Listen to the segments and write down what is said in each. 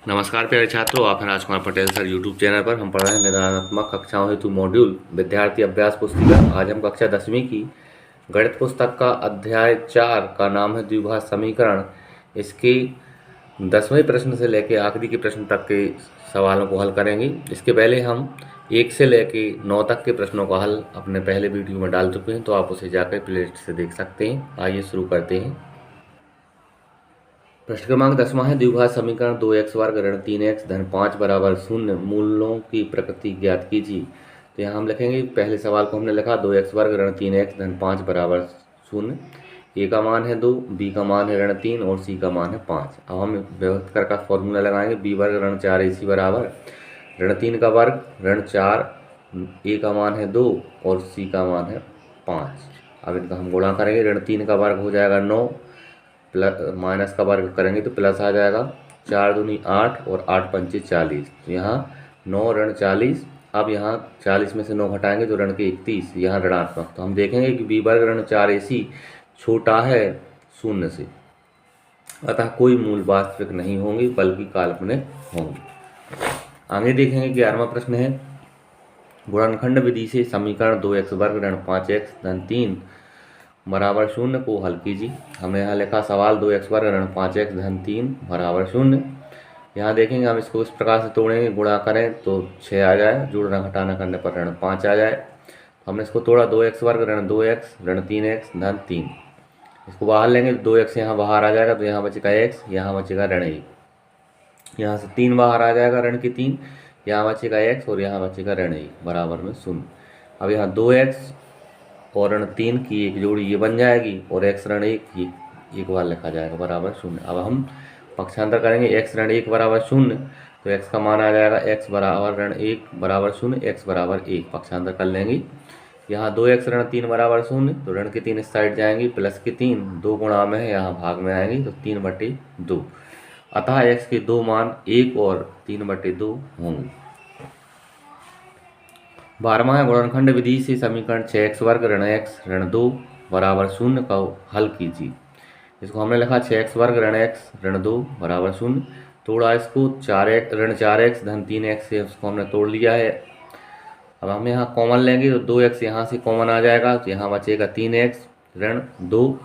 नमस्कार प्यारे छात्रों, आप हैं Rajkumar Patel sir YouTube channel पर। हम पढ़ रहे हैं निदानात्मक कक्षाओं हेतु मॉड्यूल विद्यार्थी अभ्यास पुस्तिका। आज हम कक्षा 10वीं की गणित पुस्तक का अध्याय 4 का नाम है द्विघात समीकरण। इसके 10वें प्रश्न से लेकर आखिरी के प्रश्न तक के सवालों को हल करेंगे। इसके पहले हम 1 से लेकर 9 तक के प्रश्नों का हल अपने पहले वीडियो में डाल चुके हैं, तो आप उसे जाकर प्लेलिस्ट से देख सकते हैं। आइए शुरू करते हैं। प्रश्न क्रमांक 10वां है द्विघात समीकरण 2x वर्ग ऋण 3x धन 5 बराबर 0 मूलों की प्रकृति ज्ञात कीजिए। तो यहाँ हम लिखेंगे, पहले सवाल को हमने लिखा 2x वर्ग ऋण 3x धन 5 बराबर 0। ए का मान है 2, बी का मान है ऋण 3 और सी का मान है 5। अब हम व्यवस्थित कर का फॉर्मूला लगाएंगे। बी वर्ग ऋण 4ac बराबर ऋण 3 का वर्ग ऋण 4, ए का मान है 2 और सी का मान है 5। अब इनका हम गुणा करेंगे। ऋण 3 का वर्ग हो जाएगा 9, प्लस माइनस का वर्ग करेंगे तो प्लस आ जाएगा। 4 दूनी 8 और 8 पंचे 40। तो यहाँ 9 ऋण 40। अब यहाँ 40 में से 9 घटाएंगे तो ऋण के 31, यहाँ ऋणात्मक। तो हम देखेंगे कि बी वर्ग ऋण 4ac छोटा है 0 से, अतः कोई मूल वास्तविक नहीं होंगे बल्कि काल्पनिक होंगे। आगे देखेंगे 11वां प्रश्न है गुणनखंड विधि से समीकरण 2x वर्ग ऋण 5x धन 3 बराबर 0 को हल कीजिए। हमने यहाँ लिखा सवाल 2x वर्ग ऋण 5x धन 3 बराबर 0। यहाँ देखेंगे हम इसको इस प्रकार से तोड़ेंगे, गुणा करें तो 6 आ जाए, जोड़ना घटाना करने पर ऋण 5 आ जाए। तो हमने इसको तोड़ा 2x वर्ग ऋण 2x ऋण 3x धन 3। इसको बाहर लेंगे तो 2x यहाँ बाहर आ जाएगा, तो यहाँ बचेगा x, यहाँ बचेगा ऋण 1। यहाँ से 3 बाहर आ जाएगा ऋण की 3, यहाँ बचेगा x और यहाँ बचेगा ऋण 1 बराबर में 0। अब यहाँ 2x और ऋण 3 की एक जोड़ी ये बन जाएगी और x ऋण 1 की एक बार लिखा जाएगा बराबर 0। अब हम पक्षांतर करेंगे। x ऋण 1 बराबर 0, तो x का मान आ जाएगा x बराबर ऋण 1 बराबर 0, x बराबर 1। पक्षांतर कर लेंगे। यहाँ 2x ऋण 3 बराबर 0, तो ऋण की 3 इस साइड जाएंगी, प्लस की 3 2 गुणा में है, यहाँ भाग में आएंगी, तो 3/2। अतः x के दो मान 1 और 3/2 होंगे। 12वां है गुणनखंड विधि से समीकरण 6x वर्ग ऋण x ऋण 2 बराबर 0 का हल कीजिए। इसको हमने लिखा 6x वर्ग ऋण x ऋण 2 बराबर 0। तोड़ा इसको 4x ऋण 4x धन 3x से, उसको हमने तोड़ लिया है। अब हम यहाँ कॉमन लेंगे तो 2x यहाँ से कॉमन आ जाएगा, तो यहाँ बचेगा 3x ऋण 2।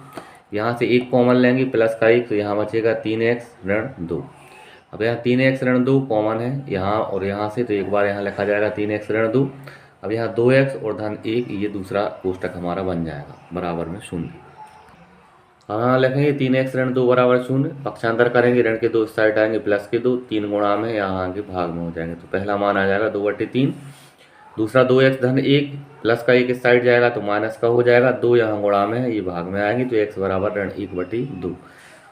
यहाँ से 1 कॉमन लेंगे प्लस का 1, तो यहाँ बचेगा 3x ऋण 2। अब यहाँ 3x ऋण 2 कॉमन है यहाँ और यहाँ से, तो एक बार यहाँ लिखा जाएगा 3x ऋण 2। अब यहाँ 2x और धन 1, ये दूसरा कोष्टक हमारा बन जाएगा बराबर में 0। हाँ लिखेंगे 3x ऋण 2 बराबर 0। पक्षांतर करेंगे, ऋण के 2 इस साइड आएंगे, प्लस के 2 3 गुणा में यहाँ आगे भाग में हो जाएंगे, तो पहला मान आ जाएगा 2/3। दूसरा 2x धन 1 प्लस का 1 इस साइड जाएगा तो माइनस का हो जाएगा, 2 यहाँ गुणा में है, ये भाग में आएंगे, तो x बराबर ऋण 1/2।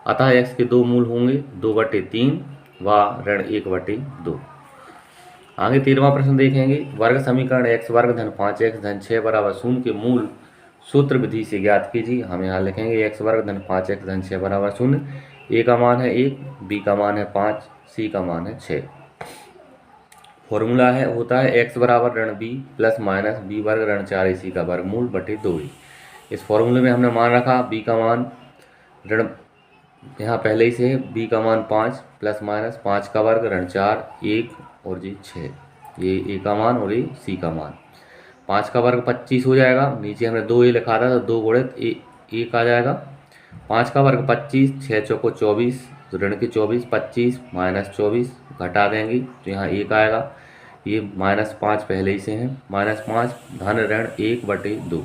अतः x के दो मूल होंगे 2/3 व ऋण 1/2। आगे 13वां प्रश्न देखेंगे। वर्ग समीकरण x वर्ग धन 5x धन 6 बराबर 0 के मूल सूत्र विधि से ज्ञात कीजिए। हम यहाँ लिखेंगे x वर्ग धन 5x धन 6 बराबर 0। a का मान है 1, b का मान है 5, c का मान है 6। फॉर्मूला होता है x बराबर ऋण b प्लस माइनस b वर्ग ऋण 4ac का वर्गमूल बटे 2a। इस फॉर्मूले में हमने मान रखा b का मान ऋण, यहाँ पहले ही से है, b का मान 5 प्लस माइनस 5 का वर्ग ऋण 4 1 और जी 6, ये a का मान और ये c का मान। 5 का वर्ग 25 हो जाएगा, नीचे हमने 2a लिखा था तो 2 गुणित 1 आ जाएगा। 5 का वर्ग 25, 6 चौको 24, तो ऋण के 24 25 माइनस 24 घटा देंगे तो यहाँ 1 आएगा। ये -5 पहले ही से है, -5 धन ऋण 1/2।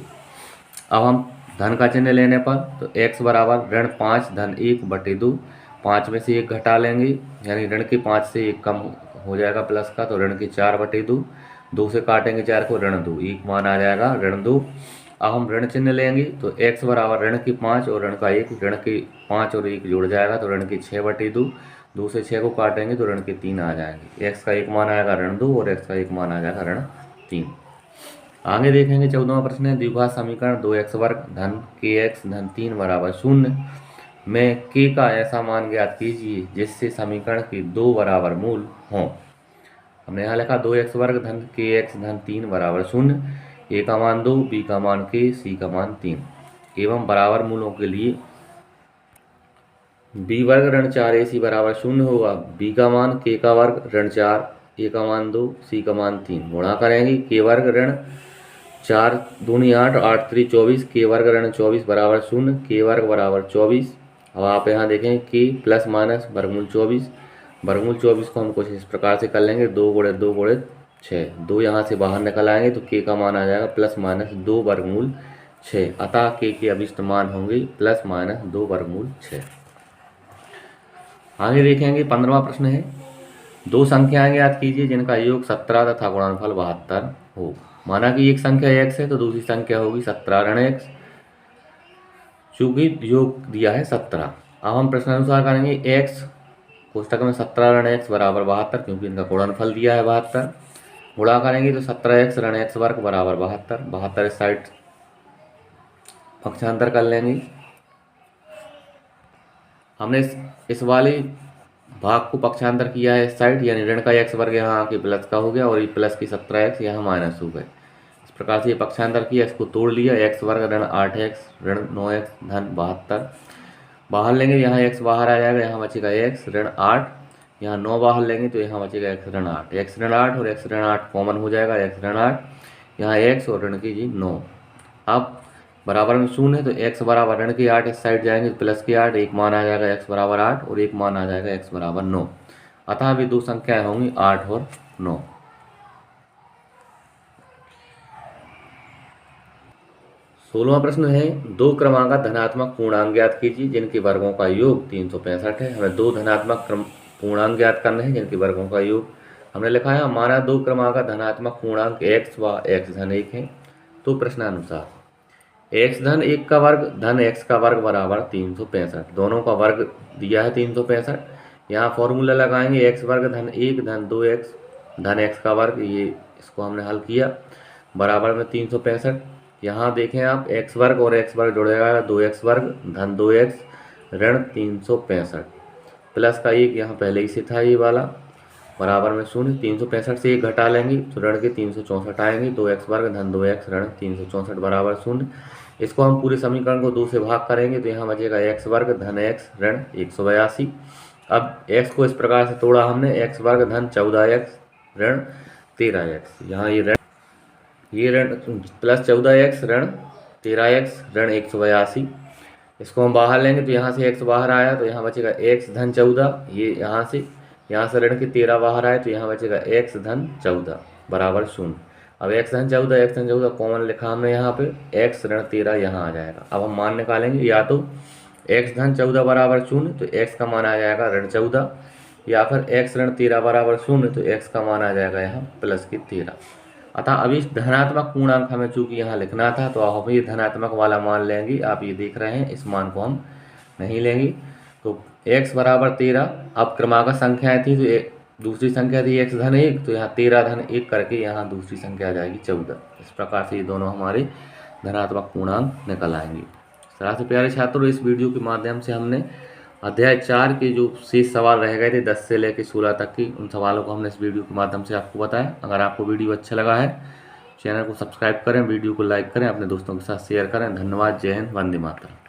अब हम धन का चिन्ह लेने पर तो x बराबर ऋण 5 धन 1/2। 5 में से 1 घटा लेंगे, यानी ऋण के 5 से 1 कम हो जाएगा प्लस का, तो ऋण के 4/2। 2 से काटेंगे 4 को, ऋण 2, 1 मान आ जाएगा ऋण 2। अब हम ऋण चिन्ह लेंगे तो x बराबर ऋण के 5 और ऋण का 1, ऋण के 5 और 1 जुड़ जाएगा तो ऋण के 6/2। 2 से 6 को काटेंगे तो ऋण के 3 आ जाएंगे। x का 1 मान आएगा ऋण 2 और x का 1 मान आ जाएगा ऋण 3। आगे देखेंगे 14वां प्रश्न है द्विघात समीकरण 2x वर्ग धन kx धन 3 बराबर 0 में k का ऐसा मान ज्ञात कीजिए जिससे समीकरण के दो बराबर मूल हों। हमने यहाँ लिखा 2x वर्ग धन kx धन 3 बराबर 0। a का मान 2, b का मान k, c का मान 3 एवं बराबर मूलों के लिए बी वर्ग ऋण 4ac बराबर 0 होगा। बी का मान k का वर्ग ऋण 4, a का मान 2, c का मान 3 गुणा करेंगे। k वर्ग ऋण 4 दूनी 8, 8 3 24, k वर्ग ऋण 24 बराबर 0, k वर्ग बराबर 24। अब आप यहाँ देखें k प्लस माइनस वर्गमूल 24, वर्गमूल 24 को हम कुछ इस प्रकार से कर लेंगे, 2 गुणे 2 गुणे 6, 2 यहाँ से बाहर निकल आएंगे तो k का मान आ जाएगा प्लस माइनस 2 वर्गमूल 6। अतः k के अभिष्ट मान होंगे प्लस माइनस 2 वर्गमूल 6। आगे देखेंगे 15वां प्रश्न है, दो संख्याएं ज्ञात कीजिए जिनका योग 17 तथा गुणनफल 72 हो। माना कि एक संख्या x है तो दूसरी संख्या होगी 17 ऋण x, चूंकि योग दिया है 17। अब हम प्रश्नानुसार करेंगे x कोष्टक में 17 ऋण x बराबर 72, क्योंकि इनका गुणनफल दिया है 72। गुणा करेंगे तो 17x ऋण x वर्ग बराबर 72, 72 इस साइड पक्षांतर कर लेंगे। हमने इस वाले भाग को पक्षांतर किया है इस साइड, यानी ऋण का x वर्ग यहाँ आके प्लस का हो गया और ये प्लस की 17x यहाँ माइनस हो गए। इस प्रकार से ये पक्षांतर किया, इसको तोड़ लिया, x वर्ग ऋण 8x ऋण 9x धन 72 बाहर लेंगे, यहाँ x बाहर आ जाएगा, यहाँ बचेगा x ऋण 8, यहाँ 9 बाहर लेंगे तो यहाँ बचेगा x ऋण 8, x ऋण 8 और x ऋण 8 कॉमन हो जाएगा, x ऋण 8 यहाँ x और ऋण कीजिए 9। अब बराबर में 0 है तो x बराबर ऋण के 8 इस साइड जाएंगे तो प्लस के 8, एक मान आ जाएगा x बराबर 8 और एक मान आ जाएगा x बराबर 9। अतः अभी दो संख्याएं होंगी 8 और 9। 16वां प्रश्न है, दो क्रमांक धनात्मक पूर्णांक ज्ञात कीजिए जिनके वर्गों का योग 365 है। हमें दो धनात्मक पूर्णांक ज्ञात करने हैं जिनके वर्गों का योग हमने लिखा है। हमारा दो क्रमांक धनात्मक पूर्णांक x व x धन 1 है। तो प्रश्नानुसार x धन 1 का वर्ग धन x का वर्ग बराबर 365, दोनों का वर्ग दिया है 365। यहाँ फॉर्मूला लगाएंगे, x वर्ग धन 1 धन 2x धन x का वर्ग, ये इसको हमने हल किया, बराबर में 365। यहाँ देखें आप x वर्ग और x वर्ग जुड़ जाएगा 2x वर्ग धन 2x ऋण 365, प्लस का 1 यहाँ पहले ही से था ये वाला, बराबर में 0। 365 से 1 घटा लेंगे तो ऋण के 364 आएंगे, 2x वर्ग धन 2x ऋण 364 बराबर 0। इसको हम पूरे समीकरण को 2 से भाग करेंगे तो यहाँ बचेगा x वर्ग धन x ऋण 182। अब x को इस प्रकार से तोड़ा हमने, x वर्ग धन 14x ऋण 13x, यहाँ ये ऋण प्लस 14x ऋण 13x ऋण 182। इसको हम बाहर लेंगे तो यहाँ से x बाहर आया तो यहाँ बचेगा x धन 14, ये यहाँ से ऋण के 13 बाहर आए तो यहाँ बचेगा x धन 14 बराबर 0। अब x धन 14 कॉमन लिखा हमने यहाँ पे, x ऋण 13 यहाँ आ जाएगा। अब हम मान निकालेंगे, या तो x धन 14 बराबर 0 तो x का मान आ जाएगा ऋण 14, या फिर x ऋण 13 बराबर 0 तो x का मान आ जाएगा यहाँ प्लस की 13। अतः अभी धनात्मक पूर्णांक हमें चूंकि यहाँ लिखना था तो हम ये धनात्मक वाला मान लेंगे। आप ये देख रहे हैं, इस मान को हम नहीं लेंगे। तो x बराबर 13, अब क्रमांक संख्याएं थी तो दूसरी संख्या थी x धन 1, तो यहाँ 13 धन 1 करके यहाँ दूसरी संख्या आ जाएगी 14। इस प्रकार से ये दोनों हमारे धनात्मक पूर्णांक निकल आएंगे। इस तरह से प्यारे छात्रों, इस वीडियो के माध्यम से हमने अध्याय 4 के जो शेष सवाल रह गए थे 10 से लेकर 16 तक की, उन सवालों को हमने इस वीडियो के माध्यम से आपको बताया। अगर आपको वीडियो अच्छा लगा है, चैनल को सब्सक्राइब करें, वीडियो को लाइक करें, अपने दोस्तों के साथ शेयर करें। धन्यवाद। जय हिंद, वंदे मातरम।